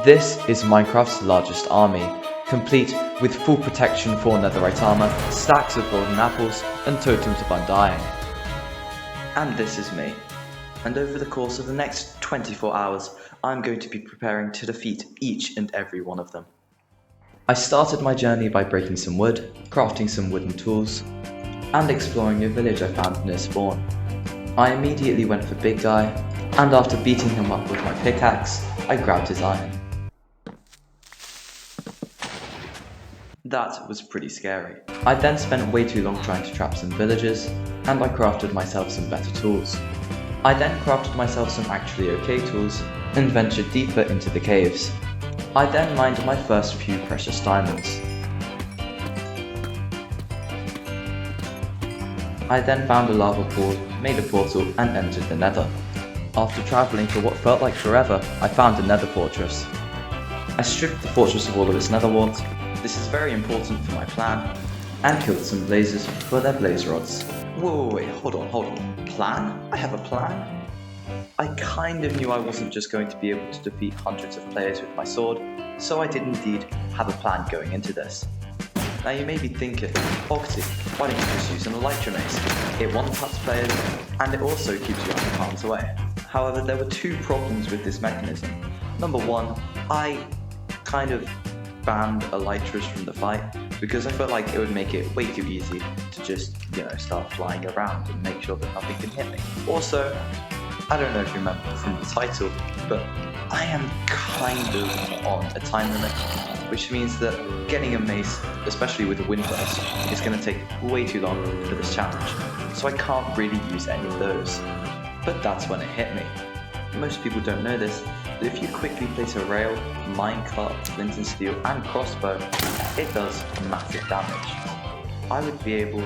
This is Minecraft's largest army, complete with full protection for netherite armor, stacks of golden apples, and totems of undying. And this is me. And over the course of the next 24 hours, I'm going to be preparing to defeat each and every one of them. I started my journey by breaking some wood, crafting some wooden tools, and exploring a village I found near spawn. I immediately went for Big Guy, and after beating him up with my pickaxe, I grabbed his iron. That was pretty scary. I then spent way too long trying to trap some villagers, and I crafted myself some better tools. I then crafted myself some actually okay tools, and ventured deeper into the caves. I then mined my first few precious diamonds. I then found a lava pool, made a portal, and entered the nether. After travelling for what felt like forever, I found a nether fortress. I stripped the fortress of all of its nether warts. This is very important for my plan, and killed some blazers for their blaze rods. Wait, hold on. Plan? I have a plan? I kind of knew I wasn't just going to be able to defeat hundreds of players with my sword, so I did indeed have a plan going into this. Now you may be thinking, Octi, why don't you just use an elytra mace? It one-taps players, and it also keeps you out of harm's way. However, there were two problems with this mechanism. Number one, I kind of banned elytras from the fight because I felt like it would make it way too easy to just, start flying around and make sure that nothing can hit me. Also, I don't know if you remember from the title, but I am kind of on a time limit, which means that getting a mace, especially with a wind burst, is going to take way too long for this challenge, so I can't really use any of those. But that's when it hit me. Most people don't know this, but if you quickly place a rail, minecart, flint and steel, and crossbow, it does massive damage. I would be able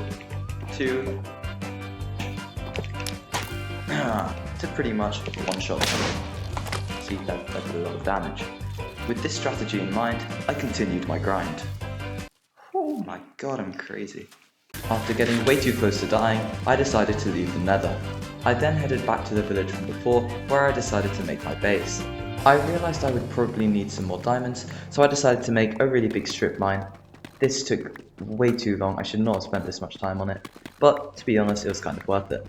to pretty much one-shot someone. See, that did a lot of damage. With this strategy in mind, I continued my grind. Oh my god, I'm crazy. After getting way too close to dying, I decided to leave the nether. I then headed back to the village from before, where I decided to make my base. I realised I would probably need some more diamonds, so I decided to make a really big strip mine. This took way too long, I should not have spent this much time on it, but to be honest, it was kind of worth it.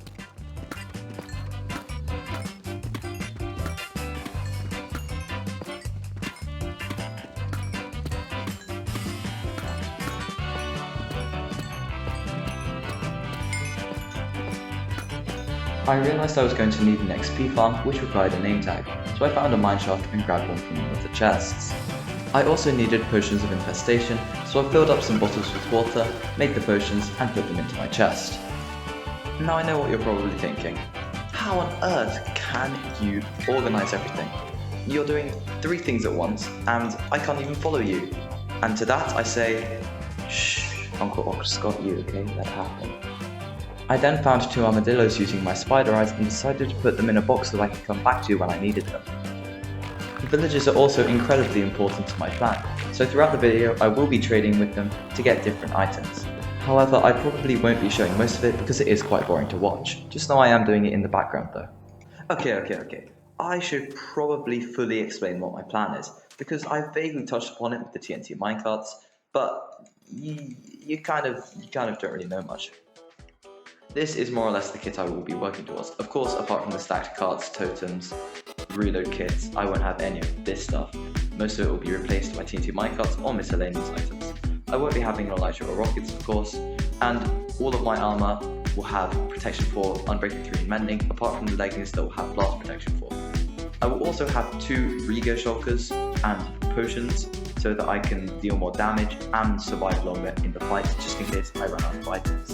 I realised I was going to need an XP farm, which required a name tag, so I found a mineshaft and grabbed one from one of the chests. I also needed potions of infestation, so I filled up some bottles with water, made the potions, and put them into my chest. Now I know what you're probably thinking. How on earth can you organise everything? You're doing 3 things at once, and I can't even follow you. And to that I say, shh, Uncle Ox got you, okay? That happened. I then found 2 armadillos using my spider eyes and decided to put them in a box that I could come back to when I needed them. The villagers are also incredibly important to my plan, so throughout the video I will be trading with them to get different items. However, I probably won't be showing most of it because it is quite boring to watch. Just know I am doing it in the background though. Okay. I should probably fully explain what my plan is, because I vaguely touched upon it with the TNT minecarts, but you kind of don't really know much. This is more or less the kit I will be working towards. Of course, apart from the stacked carts, totems, reload kits, I won't have any of this stuff. Most of it will be replaced by TNT minecarts or miscellaneous items. I won't be having an elytra or rockets, of course, and all of my armor will have protection 4, unbreaking 3, and mending, apart from the leggings that will have blast protection 4. I will also have 2 Rego shulkers and potions so that I can deal more damage and survive longer in the fight, just in case I run out of items.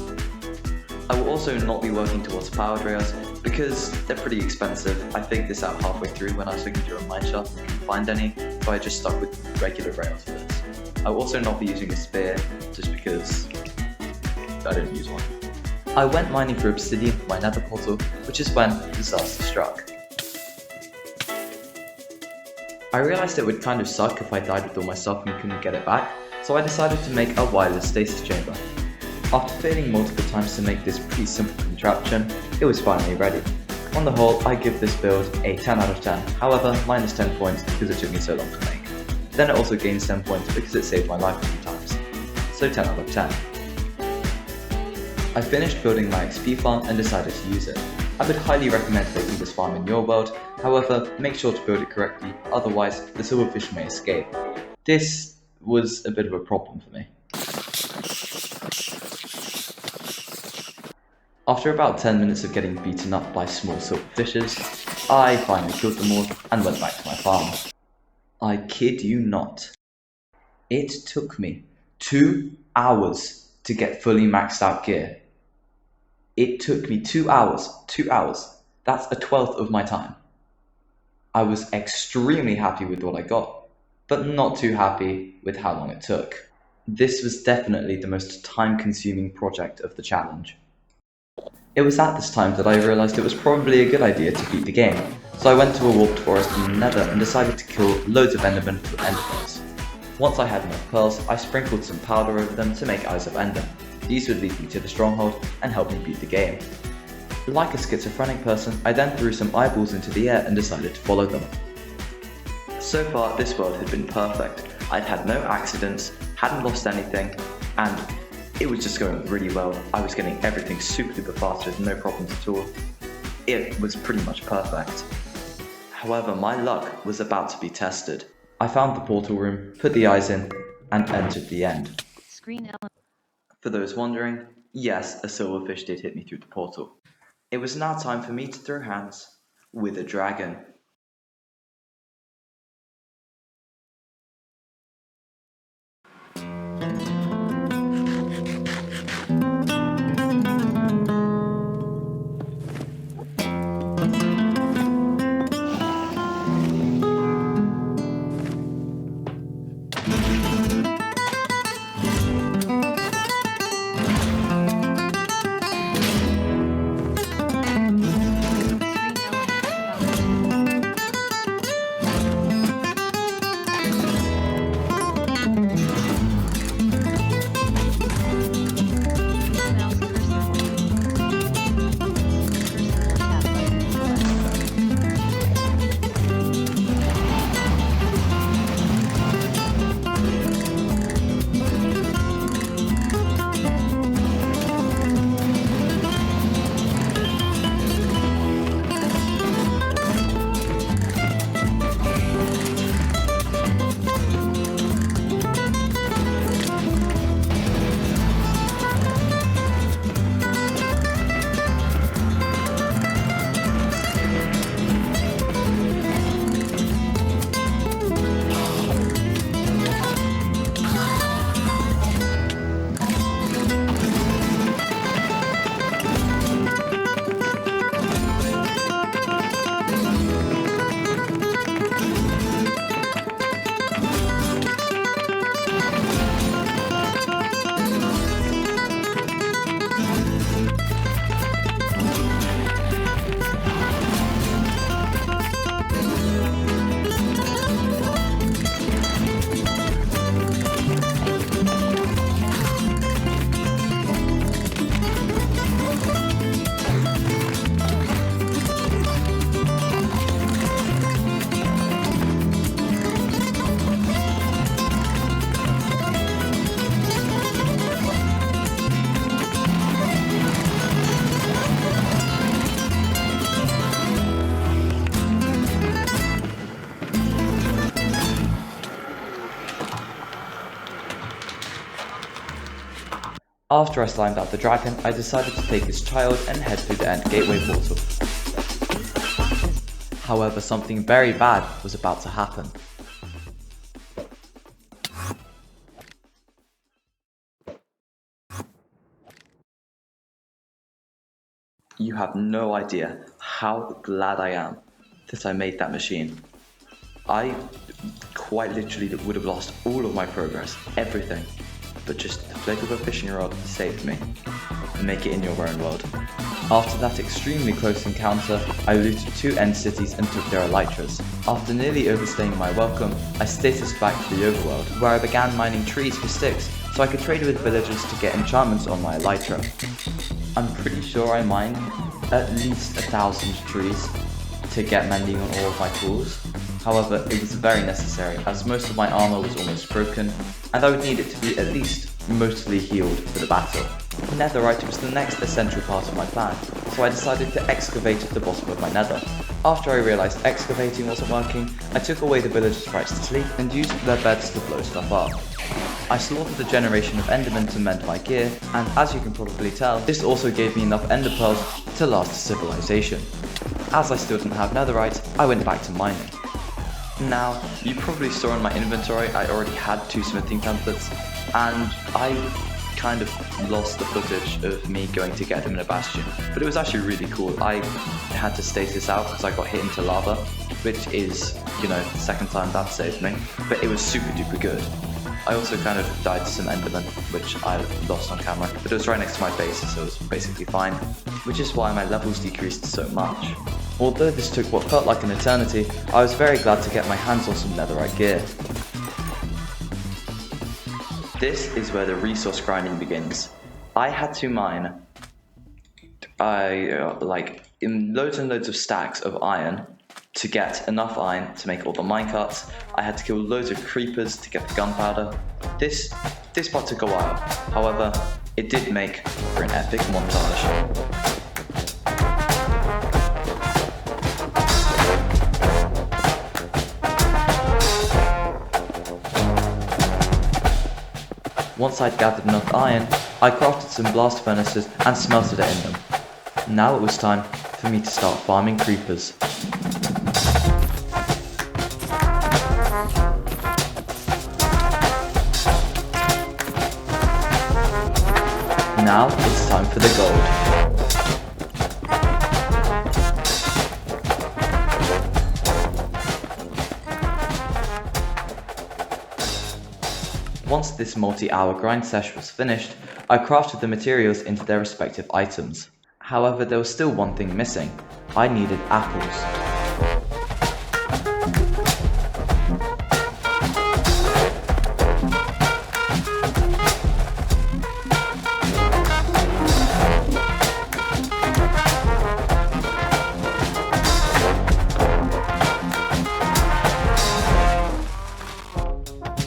I will also not be working towards powered rails because they're pretty expensive. I figured this out halfway through when I was looking through a mineshaft and couldn't find any, so I just stuck with regular rails for this. I will also not be using a spear just because I didn't use one. I went mining for obsidian for my nether portal, which is when disaster struck. I realised it would kind of suck if I died with all my stuff and couldn't get it back, so I decided to make a wireless stasis chamber. After failing multiple times to make this pretty simple contraption, it was finally ready. On the whole, I give this build a 10 out of 10, however minus 10 points because it took me so long to make. Then it also gains 10 points because it saved my life a few times. So 10 out of 10. I finished building my XP farm and decided to use it. I would highly recommend making this farm in your world, however, make sure to build it correctly, otherwise the silverfish may escape. This was a bit of a problem for me. After about 10 minutes of getting beaten up by small silverfishes, I finally killed them all and went back to my farm. I kid you not. It took me 2 hours to get fully maxed out gear. It took me 2 hours. 2 hours. That's a 1/12 of my time. I was extremely happy with what I got, but not too happy with how long it took. This was definitely the most time-consuming project of the challenge. It was at this time that I realised it was probably a good idea to beat the game, so I went to a warped forest in the Nether and decided to kill loads of Endermen for Ender pearls. Once I had enough pearls, I sprinkled some powder over them to make Eyes of Ender. These would lead me to the stronghold and help me beat the game. Like a schizophrenic person, I then threw some eyeballs into the air and decided to follow them. So far, this world had been perfect. I'd had no accidents, hadn't lost anything, and it was just going really well. I was getting everything super duper fast with no problems at all. It was pretty much perfect. However, my luck was about to be tested. I found the portal room, put the eyes in, and entered the end. For those wondering, yes, a silverfish did hit me through the portal. It was now time for me to throw hands with a dragon. After I slimed out the dragon, I decided to take his child and head through the end gateway portal. However, something very bad was about to happen. You have no idea how glad I am that I made that machine. I quite literally would have lost all of my progress, everything. But just the flick of a fishing rod saved me. Make it in your own world. After that extremely close encounter, I looted 2 end cities and took their elytras. After nearly overstaying my welcome, I statused back to the overworld, where I began mining trees for sticks, so I could trade with villagers to get enchantments on my elytra. I'm pretty sure I mined at least 1,000 trees to get mending on all of my tools, However, it was very necessary as most of my armor was almost broken, and I would need it to be at least mostly healed for the battle. Netherite was the next essential part of my plan, so I decided to excavate the bottom of my nether. After I realised excavating wasn't working, I took away the villagers' rights to sleep and used their beds to blow stuff up. I slaughtered a generation of endermen to mend my gear, and as you can probably tell, this also gave me enough ender pearls to last a civilization. As I still didn't have netherite, I went back to mining. Now, you probably saw in my inventory I already had 2 smithing templates, and I kind of lost the footage of me going to get them in a bastion, but it was actually really cool. I had to stage this out because I got hit into lava, which is, the second time that saved me, but it was super duper good. I also kind of died to some endermen, which I lost on camera, but it was right next to my base, so it was basically fine, which is why my levels decreased so much. Although this took what felt like an eternity, I was very glad to get my hands on some netherite gear. This is where the resource grinding begins. I had to mine in loads and loads of stacks of iron to get enough iron to make all the minecarts. I had to kill loads of creepers to get the gunpowder. This part took a while, however, it did make for an epic montage. Once I'd gathered enough iron, I crafted some blast furnaces and smelted it in them. Now it was time for me to start farming creepers. Now it's time for the gold. Once this multi-hour grind sesh was finished, I crafted the materials into their respective items. However, there was still one thing missing. I needed apples.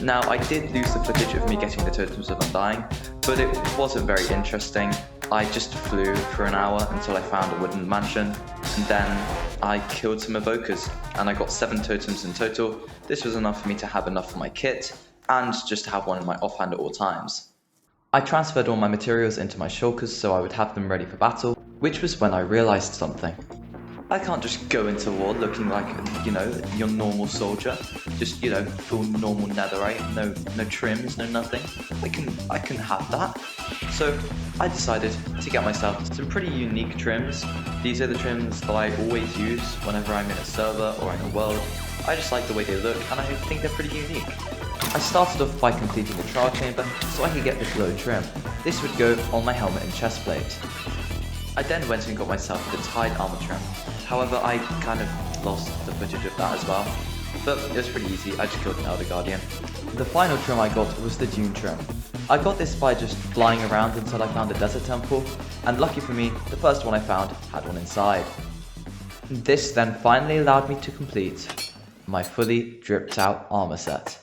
Now, I did lose the footage of me getting the totems of undying, but it wasn't very interesting. I just flew for an hour until I found a wooden mansion, and then I killed some evokers, and I got 7 totems in total. This was enough for me to have enough for my kit, and just to have one in my offhand at all times. I transferred all my materials into my shulkers so I would have them ready for battle, which was when I realised something. I can't just go into war looking like, your normal soldier. Just, full normal netherite, no trims, no nothing. I can have that. So I decided to get myself some pretty unique trims. These are the trims that I always use whenever I'm in a server or in a world. I just like the way they look and I think they're pretty unique. I started off by completing the trial chamber so I could get the glow trim. This would go on my helmet and chest plate. I then went and got myself the tied armor trim. However, I kind of lost the footage of that as well, but it was pretty easy. I just killed an Elder Guardian. The final trim I got was the Dune trim. I got this by just flying around until I found a desert temple, and lucky for me, the first one I found had one inside. This then finally allowed me to complete my fully dripped out armor set.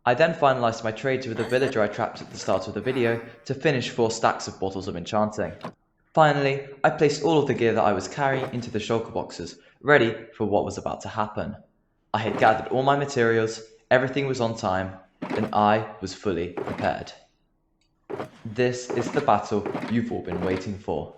I then finalised my trades with a villager I trapped at the start of the video to finish 4 stacks of bottles of enchanting. Finally, I placed all of the gear that I was carrying into the shulker boxes, ready for what was about to happen. I had gathered all my materials, everything was on time, and I was fully prepared. This is the battle you've all been waiting for.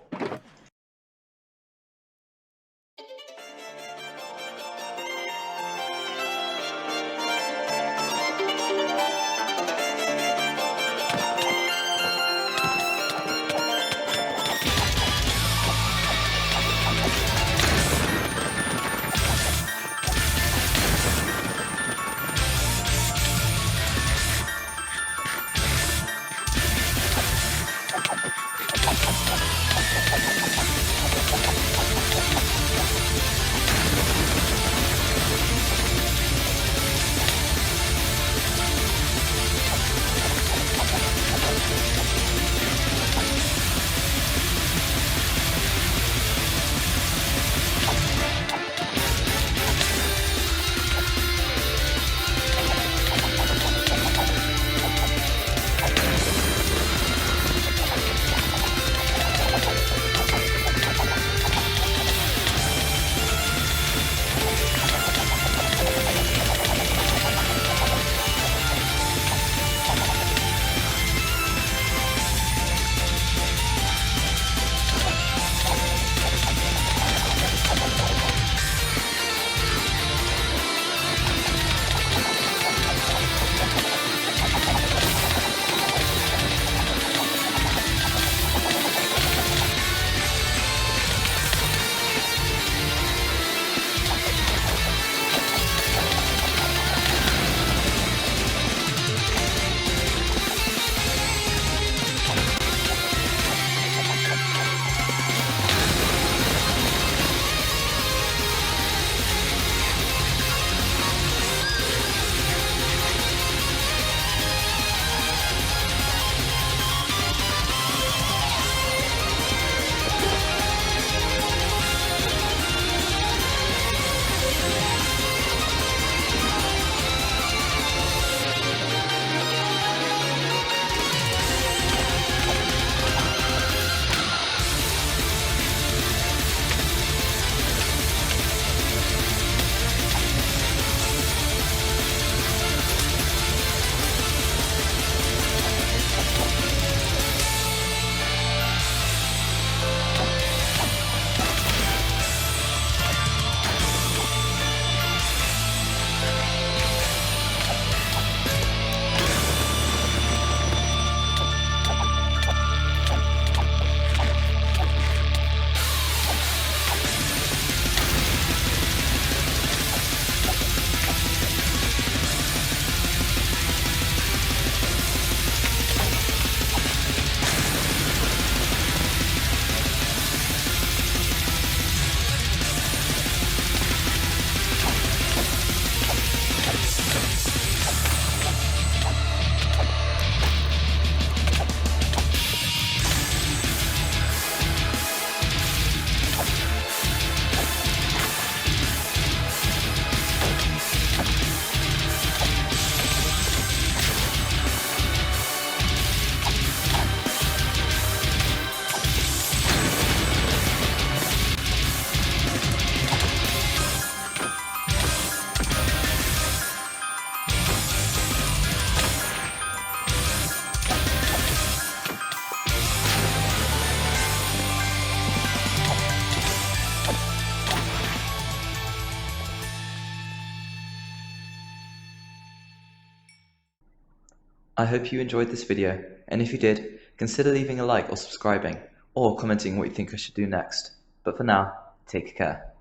I hope you enjoyed this video, and if you did, consider leaving a like or subscribing, or commenting what you think I should do next. But for now, take care.